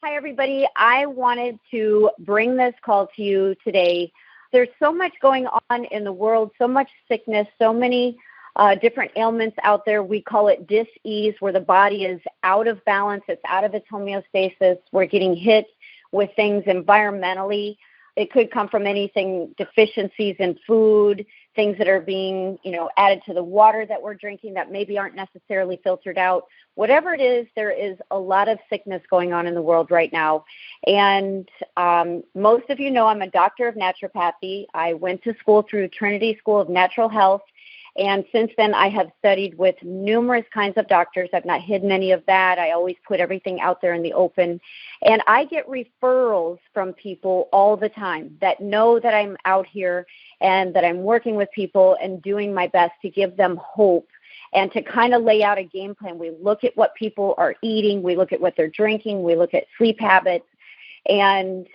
Hi, everybody. I wanted to bring this call to you today. There's so much going on in the world, so much sickness, so many different ailments out there. We call it dis-ease, where the body is out of balance. It's out of its homeostasis. We're getting hit with things environmentally. It could come from anything, deficiencies in food, things that are being, added to the water that we're drinking that maybe aren't necessarily filtered out. Whatever it is, there is a lot of sickness going on in the world right now. And most of you know I'm a doctor of naturopathy. I went to school through Trinity School of Natural Health. And since then, I have studied with numerous kinds of doctors. I've not hidden any of that. I always put everything out there in the open. And I get referrals from people all the time that know that I'm out here and that I'm working with people and doing my best to give them hope and to kind of lay out a game plan. We look at what people are eating. We look at what they're drinking. We look at sleep habits. And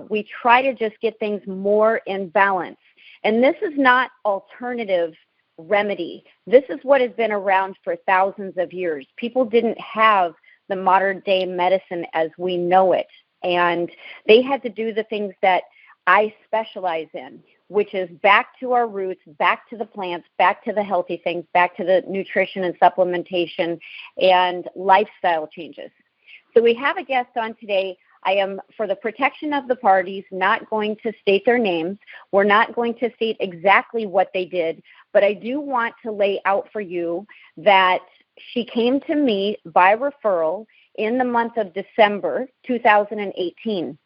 we try to just get things more in balance. And this is not alternative remedy. This is what has been around for thousands of years. People didn't have the modern day medicine as we know it. And they had to do the things that I specialize in, which is back to our roots, back to the plants, back to the healthy things, back to the nutrition and supplementation and lifestyle changes. So we have a guest on today. I am, for the protection of the parties, not going to state their names. We're not going to state exactly what they did, but I do want to lay out for you that she came to me by referral in the month of December 2018.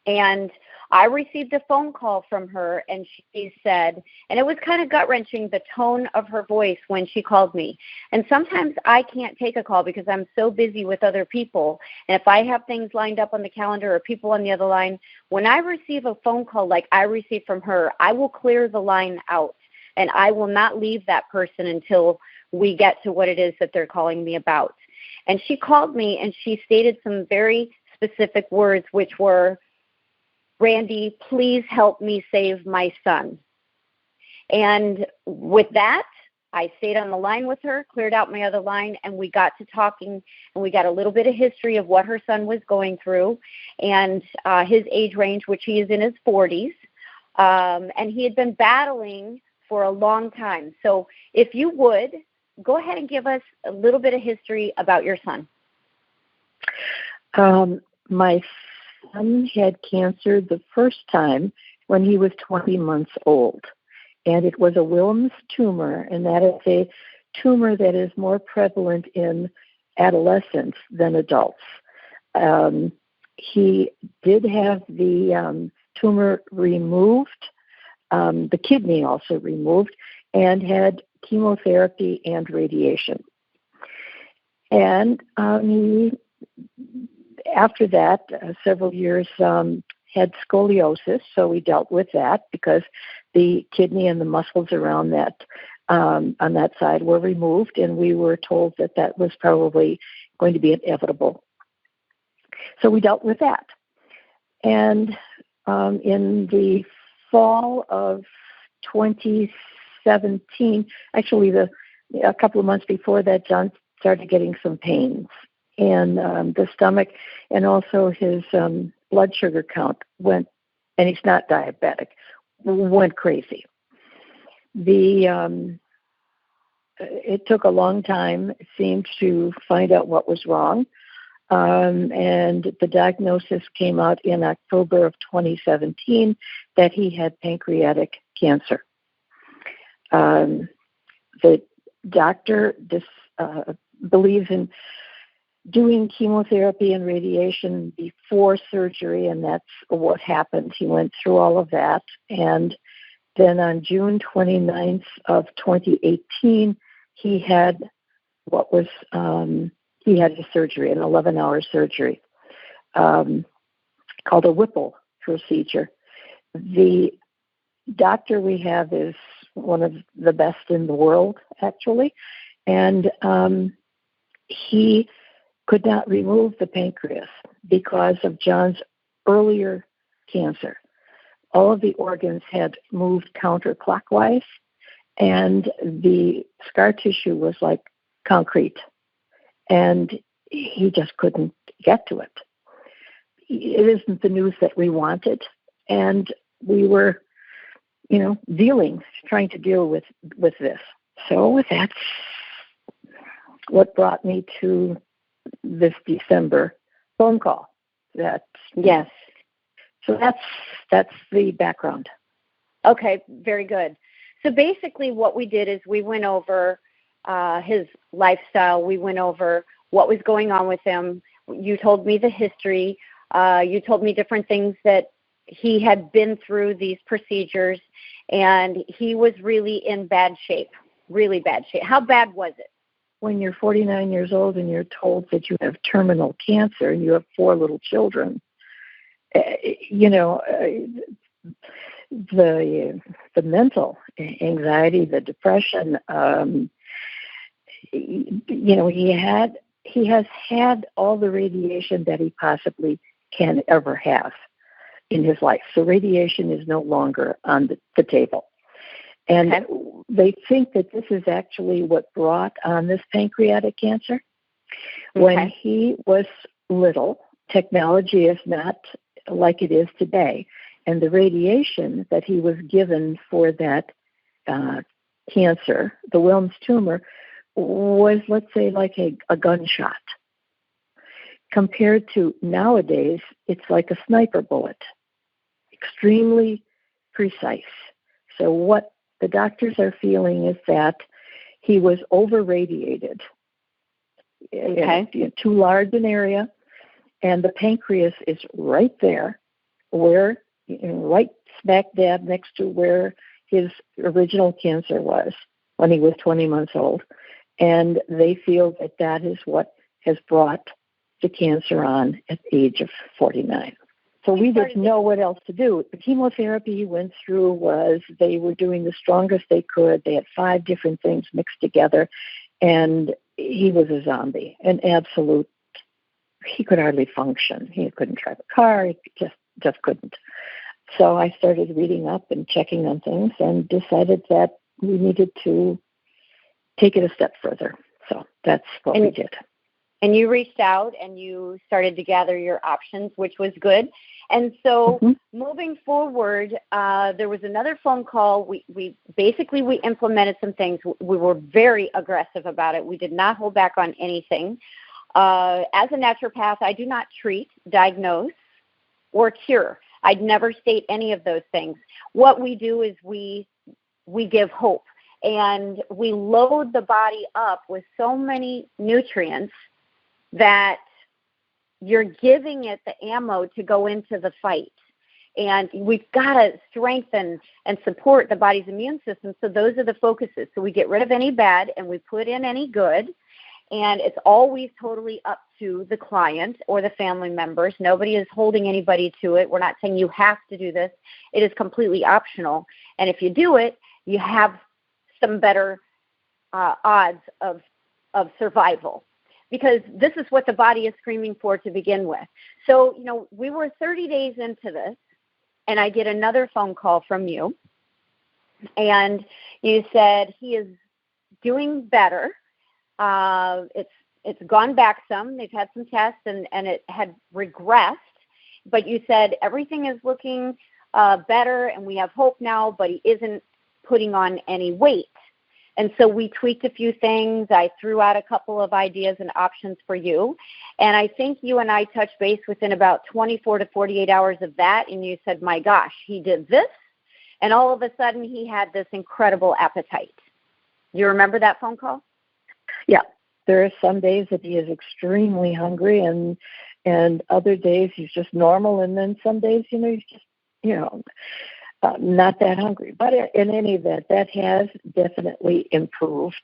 And I received a phone call from her, and she said, and it was kind of gut-wrenching, the tone of her voice when she called me. And sometimes I can't take a call because I'm so busy with other people. And if I have things lined up on the calendar or people on the other line, when I receive a phone call like I received from her, I will clear the line out. And I will not leave that person until we get to what it is that they're calling me about. And she called me, and she stated some very specific words, which were, "Randi, please help me save my son." And with that, I stayed on the line with her, cleared out my other line, and we got to talking, and we got a little bit of history of what her son was going through and his age range, which he is in his 40s. And he had been battling for a long time. So if you would, go ahead and give us a little bit of history about your son. My son had cancer the first time when he was 20 months old, and it was a Wilms tumor, and that is a tumor that is more prevalent in adolescents than adults. He did have the tumor removed, the kidney also removed, and had chemotherapy and radiation. And after that, several years, had scoliosis, so we dealt with that because the kidney and the muscles around that on that side were removed, and we were told that that was probably going to be inevitable. So we dealt with that. And in the fall of 2017, actually a couple of months before that, John started getting some pains in the stomach, and also his blood sugar count went, and he's not diabetic, went crazy. It took a long time, it seemed, to find out what was wrong, and the diagnosis came out in October of 2017 that he had pancreatic cancer. The doctor believes in doing chemotherapy and radiation before surgery, and that's what happened. He went through all of that, and then on June 29th of 2018, he had he had a surgery, an 11-hour surgery called a Whipple procedure. The doctor we have is one of the best in the world, actually, and he could not remove the pancreas because of John's earlier cancer. All of the organs had moved counterclockwise, and the scar tissue was like concrete, and he just couldn't get to it. it isn't the news that we wanted. And we were, trying to deal with this. So that's what brought me to this December phone call. Yes. So that's the background. Okay, very good. So basically what we did is we went over his lifestyle. We went over what was going on with him. You told me the history. You told me different things that he had been through these procedures, and he was really in bad shape, really bad shape. How bad was it? When you're 49 years old and you're told that you have terminal cancer and you have 4 little children, the mental anxiety, the depression, he has had all the radiation that he possibly can ever have in his life. So radiation is no longer on the table. And they think that this is actually what brought on this pancreatic cancer. When he was little, technology is not like it is today. And the radiation that he was given for that cancer, the Wilms tumor, was, let's say, like a gunshot. Compared to nowadays, it's like a sniper bullet, extremely precise. So what the doctors are feeling is that he was over-radiated, too large an area, and the pancreas is right there, where right smack dab next to where his original cancer was when he was 20 months old. And they feel that that is what has brought the cancer on at the age of 49. So we didn't know what else to do. The chemotherapy he went through was they were doing the strongest they could. They had 5 different things mixed together, and he was a zombie, an absolute. He could hardly function. He couldn't drive a car. He just couldn't. So I started reading up and checking on things and decided that we needed to take it a step further. So that's what we did. And you reached out and you started to gather your options, which was good. And so moving forward, there was another phone call. We implemented some things. We were very aggressive about it. We did not hold back on anything. As a naturopath, I do not treat, diagnose, or cure. I'd never state any of those things. What we do is we give hope, and we load the body up with so many nutrients that you're giving it the ammo to go into the fight. And we've got to strengthen and support the body's immune system. So those are the focuses. So we get rid of any bad and we put in any good. And it's always totally up to the client or the family members. Nobody is holding anybody to it. We're not saying you have to do this. It is completely optional. And if you do it, you have some better odds of survival, because this is what the body is screaming for to begin with. So, we were 30 days into this, and I get another phone call from you, and you said he is doing better. It's gone back some. They've had some tests, and it had regressed, but you said everything is looking better, and we have hope now, but he isn't putting on any weight. And so we tweaked a few things. I threw out a couple of ideas and options for you. And I think you and I touched base within about 24 to 48 hours of that. And you said, my gosh, he did this. And all of a sudden he had this incredible appetite. You remember that phone call? Yeah. There are some days that he is extremely hungry and other days he's just normal. And then some days, he's just, not that hungry. But in any event, that has definitely improved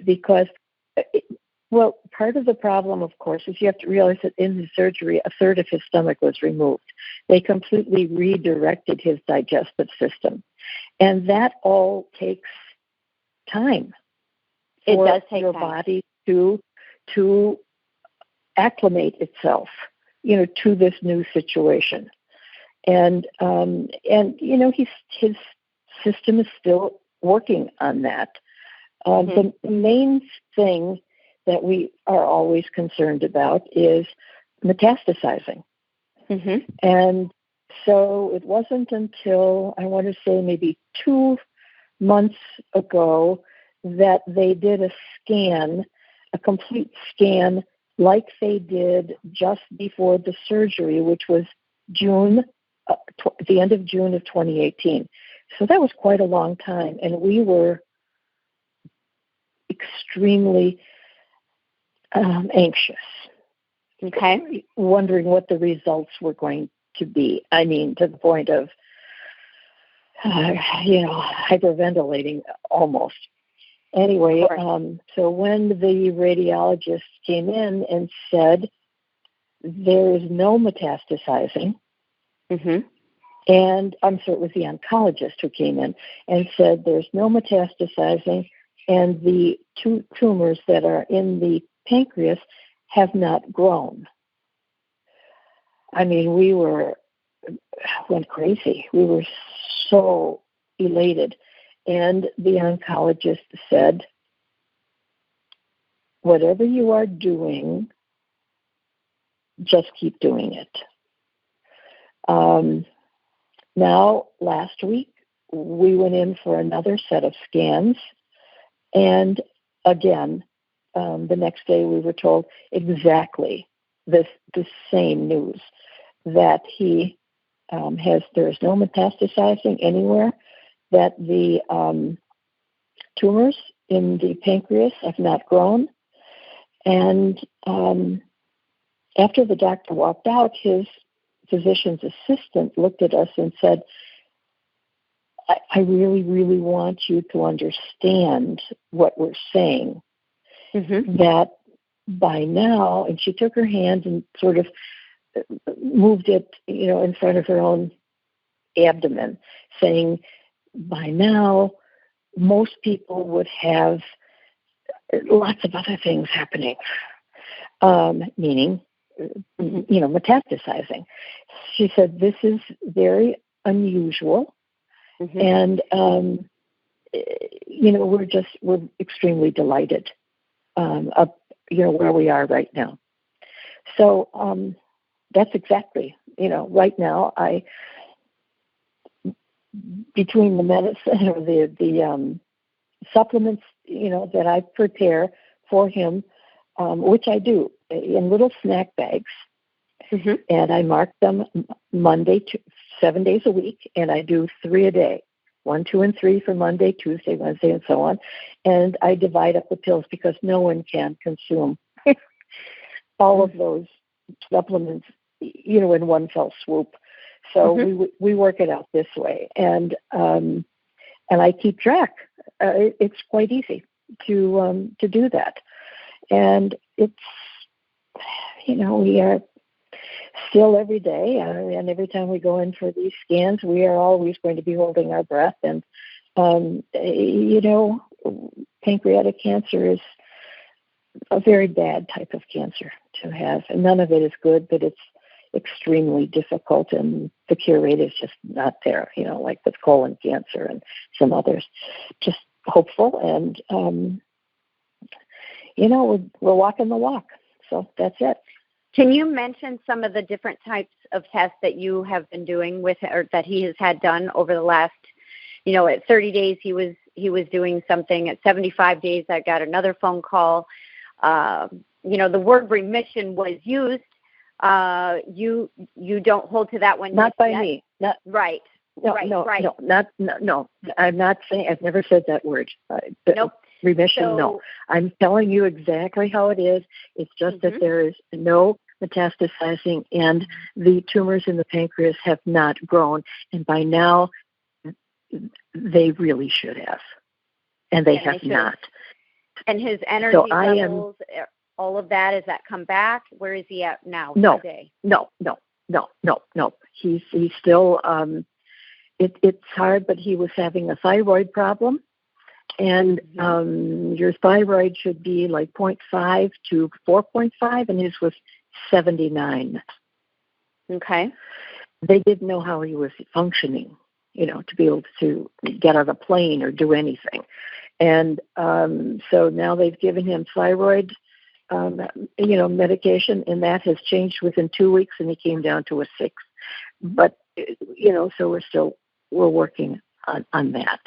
because, part of the problem, of course, is you have to realize that in the surgery, a third of his stomach was removed. They completely redirected his digestive system. And that all takes time. It does take your time. Body to acclimate itself, to this new situation. And his system is still working on that. The main thing that we are always concerned about is metastasizing. And so it wasn't until, I want to say maybe 2 months ago, that they did a scan, a complete scan, like they did just before the surgery, which was the end of June of 2018. So that was quite a long time, and we were extremely anxious, wondering what the results were going to be. I mean, to the point of, hyperventilating almost. Anyway, so when the radiologist came in and said, there is no metastasizing, and I'm sorry, it was the oncologist who came in and said, there's no metastasizing, and the 2 tumors that are in the pancreas have not grown. I mean, we went crazy. We were so elated. And the oncologist said, whatever you are doing, just keep doing it. Now, last week, we went in for another set of scans. And again, the next day we were told exactly the same news, that there's no metastasizing anywhere, that the tumors in the pancreas have not grown. And after the doctor walked out, his physician's assistant looked at us and said, I really, really want you to understand what we're saying, that by now, and she took her hand and sort of moved it, in front of her own abdomen, saying, by now, most people would have lots of other things happening, meaning, metastasizing. She said, this is very unusual. And, we're extremely delighted, where we are right now. So, that's exactly, right now, between the medicine or the supplements, that I prepare for him, which I do in little snack bags, and I mark them Monday to 7 days a week, and I do 3 a day, 1, 2, and 3 for Monday, Tuesday, Wednesday, and so on. And I divide up the pills because no one can consume all of those supplements, in one fell swoop. So we work it out this way, and I keep track. It's quite easy to do that, and it's we are still every day, and every time we go in for these scans, we are always going to be holding our breath. And pancreatic cancer is a very bad type of cancer to have, and none of it is good, but it's extremely difficult, and the cure rate is just not there, like with colon cancer and some others. Just hopeful, and we're walking the walk. So that's it. Can you mention some of the different types of tests that you have been doing with, or that he has had done over the last, at 30 days he was doing something. At 75 days, I got another phone call. The word remission was used. You don't hold to that one. Not by me. Not right. No, right, no, right. no. I'm not saying. I've never said that word. Nope. Remission, so, no. I'm telling you exactly how it is. It's just that there is no metastasizing, and the tumors in the pancreas have not grown. And by now, they really should have, and they have not. And his energy levels, all of that, has that come back? Where is he at now today? No. He's still. It's hard, but he was having a thyroid problem. And your thyroid should be like 0.5 to 4.5, and his was 79. Okay. They didn't know how he was functioning, to be able to get on a plane or do anything. And so now they've given him thyroid medication, and that has changed within 2 weeks, and he came down to a 6. But, so we're working on that.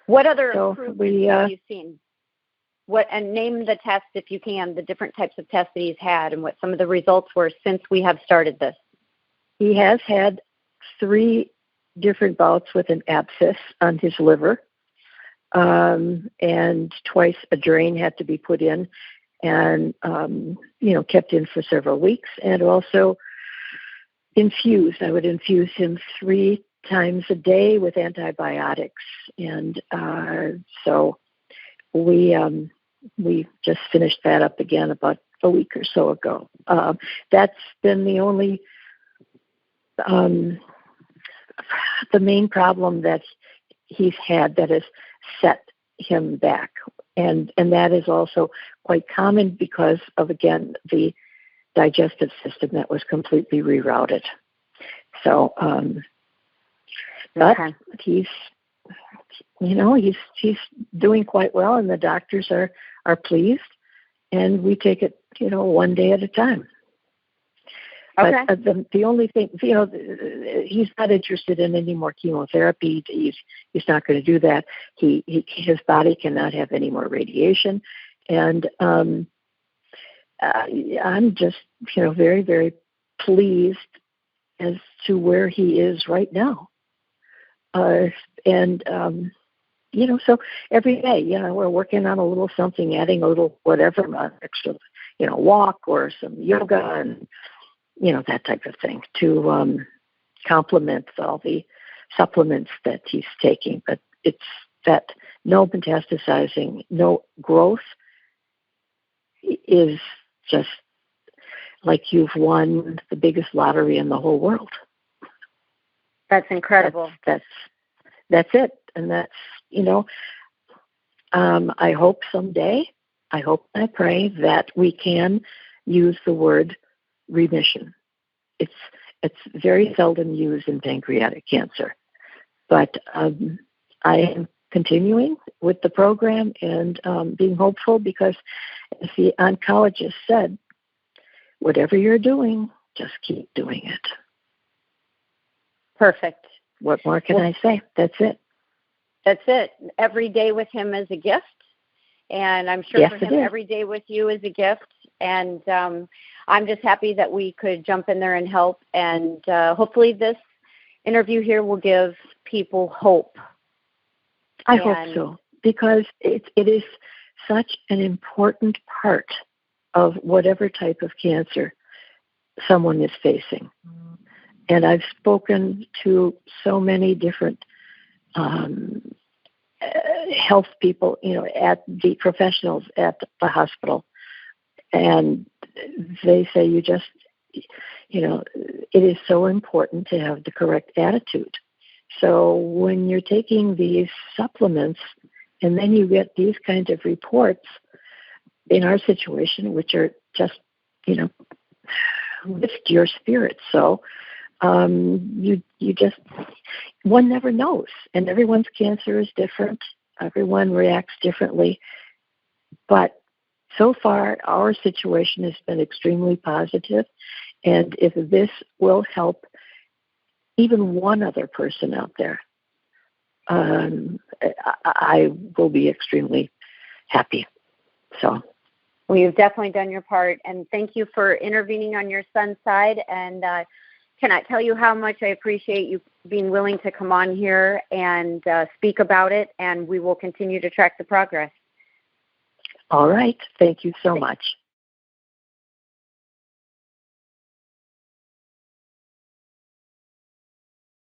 What other improvements have you seen? And name the tests, if you can, the different types of tests that he's had and what some of the results were since we have started this. He has had 3 different bouts with an abscess on his liver, and twice a drain had to be put in and, kept in for several weeks, and also infused. I would infuse him 3 times a day with antibiotics. And so we just finished that up again about a week or so ago. That's been the only, the main problem that he's had that has set him back. And that is also quite common because of, again, the digestive system that was completely rerouted. So, but he's doing quite well, and the doctors are pleased, and we take it, one day at a time. Okay. But the only thing, he's not interested in any more chemotherapy. He's not going to do that. His body cannot have any more radiation, and I'm just, very, very pleased as to where he is right now. So every day, we're working on a little something, adding a little whatever, extra, walk or some yoga and, that type of thing to complement all the supplements that he's taking. But it's that no metastasizing, no growth is just like you've won the biggest lottery in the whole world. That's incredible. That's it. And that's, I hope someday, I hope and I pray that we can use the word remission. It's very seldom used in pancreatic cancer. But I am continuing with the program and being hopeful because, as the oncologist said, whatever you're doing, just keep doing it. Perfect. What more can I say? That's it. That's it. Every day with him is a gift. And I'm sure for him, every day with you is a gift. And I'm just happy that we could jump in there and help. And hopefully this interview here will give people hope. I hope so, because it is such an important part of whatever type of cancer someone is facing. And I've spoken to so many different health people, at the professionals at the hospital. And they say it is so important to have the correct attitude. So when you're taking these supplements and then you get these kinds of reports in our situation, which are just, lift your spirit. So you just, one never knows. And everyone's cancer is different. Everyone reacts differently. But so far, our situation has been extremely positive. And if this will help even one other person out there, I will be extremely happy. So, well, you've definitely done your part. And thank you for intervening on your son's side. And cannot tell you how much I appreciate you being willing to come on here and speak about it. And we will continue to track the progress. All right. Thank you so much.